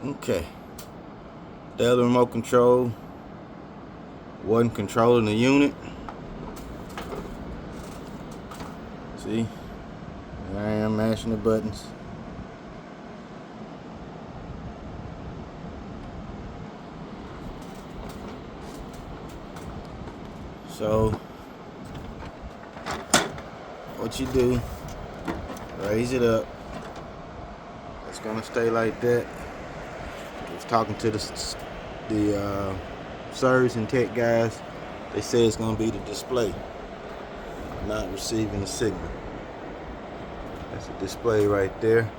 Okay. Della remote control wasn't controlling the unit. See? Here I am mashing the buttons. So what you do, raise it up. It's gonna stay like that. I was talking to the service and tech guys. They say it's gonna be the display not receiving the signal. That's a display right there.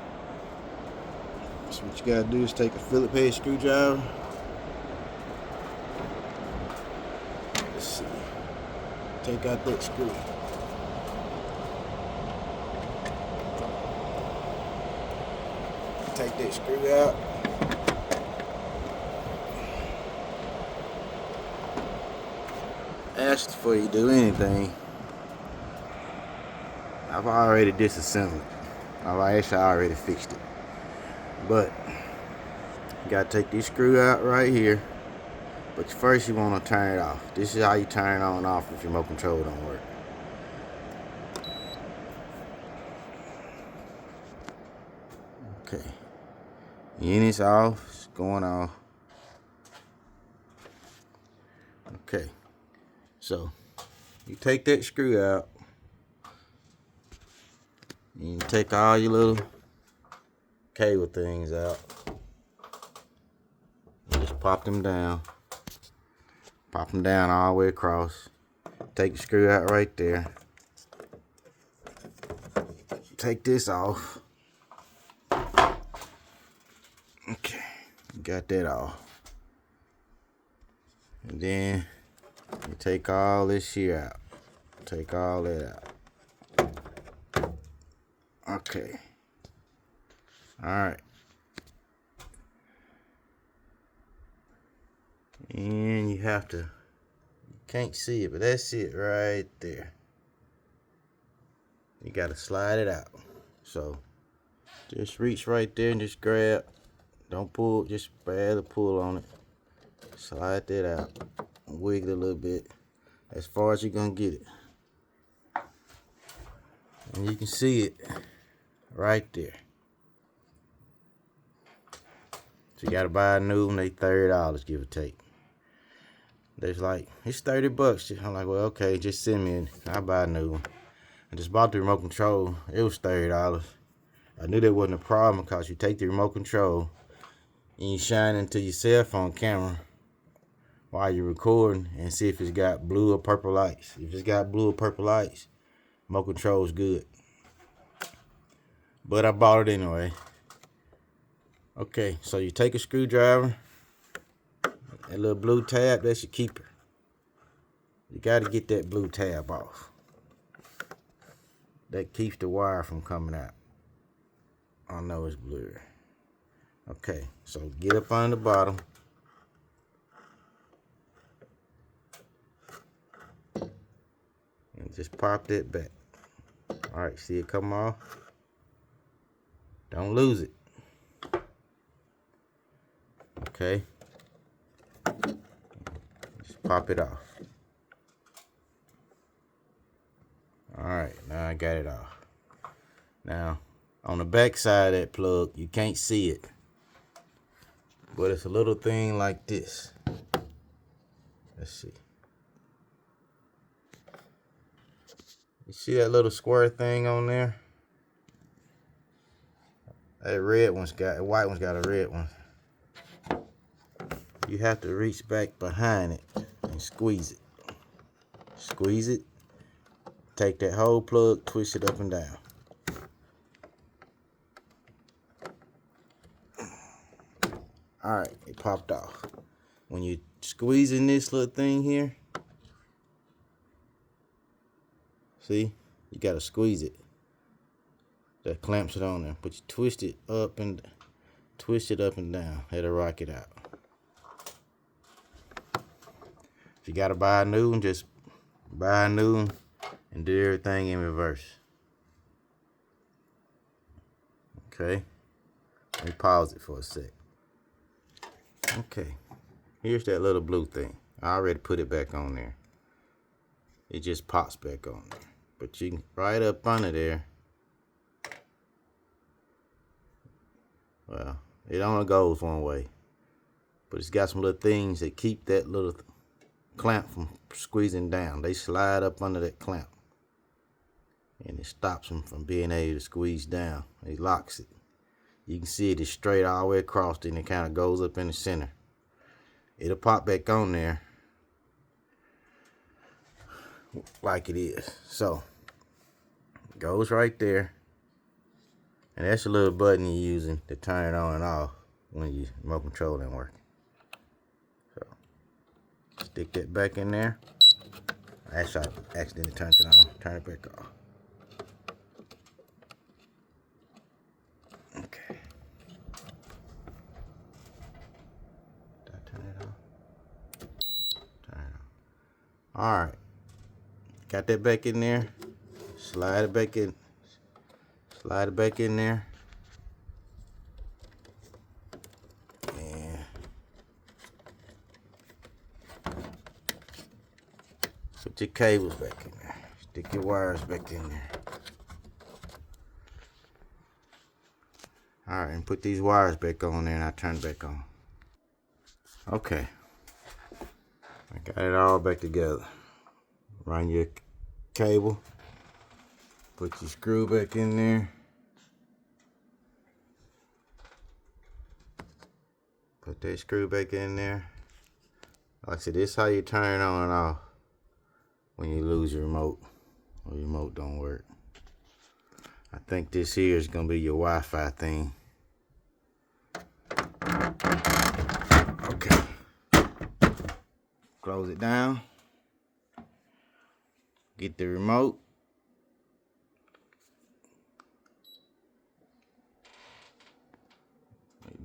So what you gotta do is take a Phillips head screwdriver. Let's see. Take out that screw. Take that screw out. Asked before you do anything, I've already disassembled it. Actually, I already fixed it. But you gotta take this screw out right here. But first you wanna turn it off. This is how you turn it on and off if your remote control don't work. Okay. Unit's off, it's going off. Okay. So you take that screw out. You take all your little cable things out. You just pop them down. Pop them down all the way across. Take the screw out right there. Take this off. Okay, got that off. And then you take all this here out. Take all that out. Okay. Alright. And you have to, you can't see it, but that's it right there. You gotta slide it out. So just reach right there and just grab. Don't pull, just barely pull on it. Slide that out. Wiggle a little bit. As far as you're gonna get it. And you can see it right there. So you gotta buy a new one, they $30, give or take. There's like, it's 30 bucks. I'm like, well, okay, just send me it. I'll buy a new one. I just bought the remote control. It was $30. I knew that wasn't a problem because you take the remote control and you shine into your cell phone camera while you're recording and see if it's got blue or purple lights. If it's got blue or purple lights, remote control is good. But I bought it anyway. Okay, so you take a screwdriver, that little blue tab, that's your keeper. You gotta get that blue tab off. That keeps the wire from coming out. I know it's blurry. Okay, so get up on the bottom. And just pop that back. Alright, see it come off? Don't lose it. Okay. Just pop it off. Alright, now I got it off. Now, on the back side of that plug, you can't see it. But it's a little thing like this. Let's see. You see that little square thing on there? That red one's got, the white one's got a red one. You have to reach back behind it and squeeze it. Squeeze it. Take that whole plug, twist it up and down. Alright, it popped off. When you're squeezing this little thing here, see, you gotta squeeze it. That clamps it on there, but you twist it up and down. It'll rock it out. If you gotta buy a new one, just buy a new one and do everything in reverse. Okay, let me pause it for a sec. Okay, here's that little blue thing. I already put it back on there. It just pops back on there. But you can, right up under there, well, it only goes one way. But it's got some little things that keep that little clamp from squeezing down. They slide up under that clamp. And it stops them from being able to squeeze down. It locks it. You can see it is straight all the way across, and it kind of goes up in the center. It'll pop back on there like it is. So, it goes right there. And that's a little button you're using to turn it on and off when your remote control ain't working. So, stick that back in there. Actually, I accidentally turned it on. Turn it back off. Okay. Did I turn it off? Turn it on. Alright. Got that back in there. Slide it back in. Slide it back in there. And put your cables back in there. Stick your wires back in there. Alright, and put these wires back on there, and I turn it back on. Okay. I got it all back together. Run your cable. Put your screw back in there. Put that screw back in there. Like I said, this is how you turn it on and off when you lose your remote or your remote don't work. I think this here is gonna be your Wi-Fi thing. Okay. Close it down. Get the remote.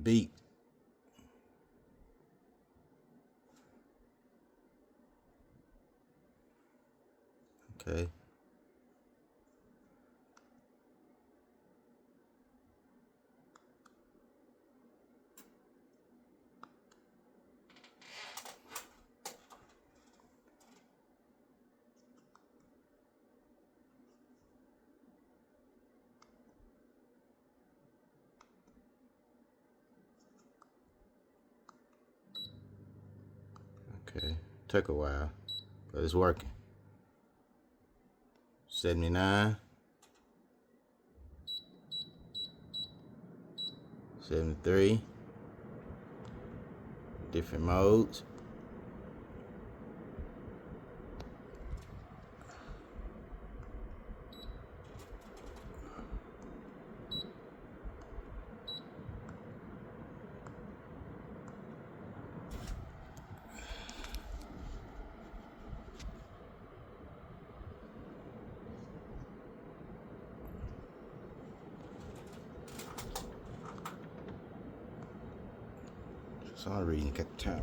Beep. Okay. Okay. Took a while, but it's working. 79. 73. Different modes. Sorry, you got the time.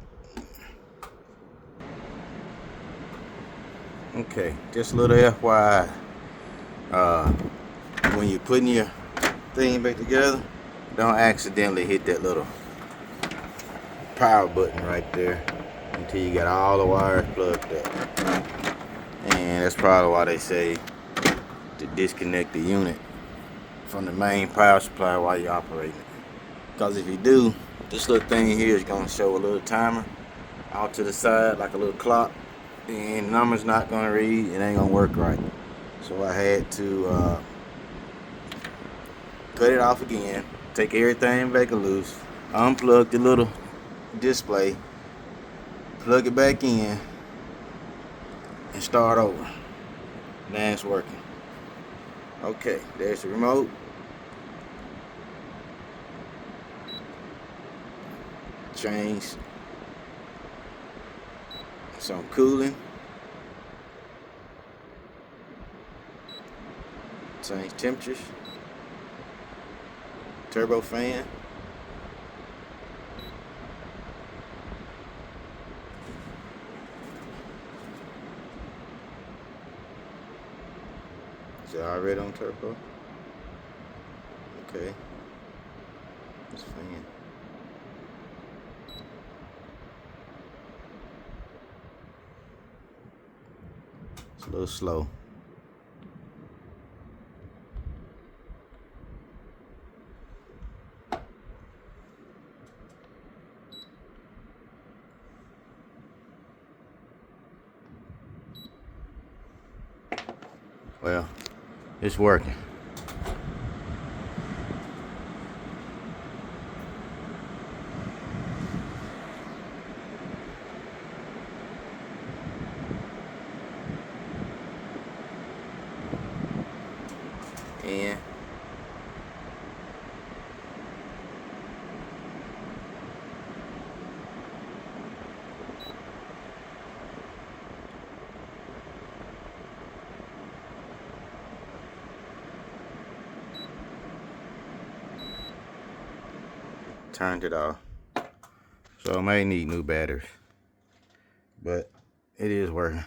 Okay, just a little FYI. When you're putting your thing back together, don't accidentally hit that little power button right there until you got all the wires plugged up. And that's probably why they say to disconnect the unit from the main power supply while you're operating it. Because if you do, this little thing here is going to show a little timer out to the side like a little clock, and the number's not going to read. It ain't going to work right. So I had to cut it off again, take everything back loose, unplug the little display, plug it back in, and start over. Now it's working. Okay, there's the remote. Change some cooling. Change temperatures. Turbo fan. Is it already on turbo? Okay. This fan. a little slow. Well, it's working. And turned it off. So I may need new batteries, but it is working.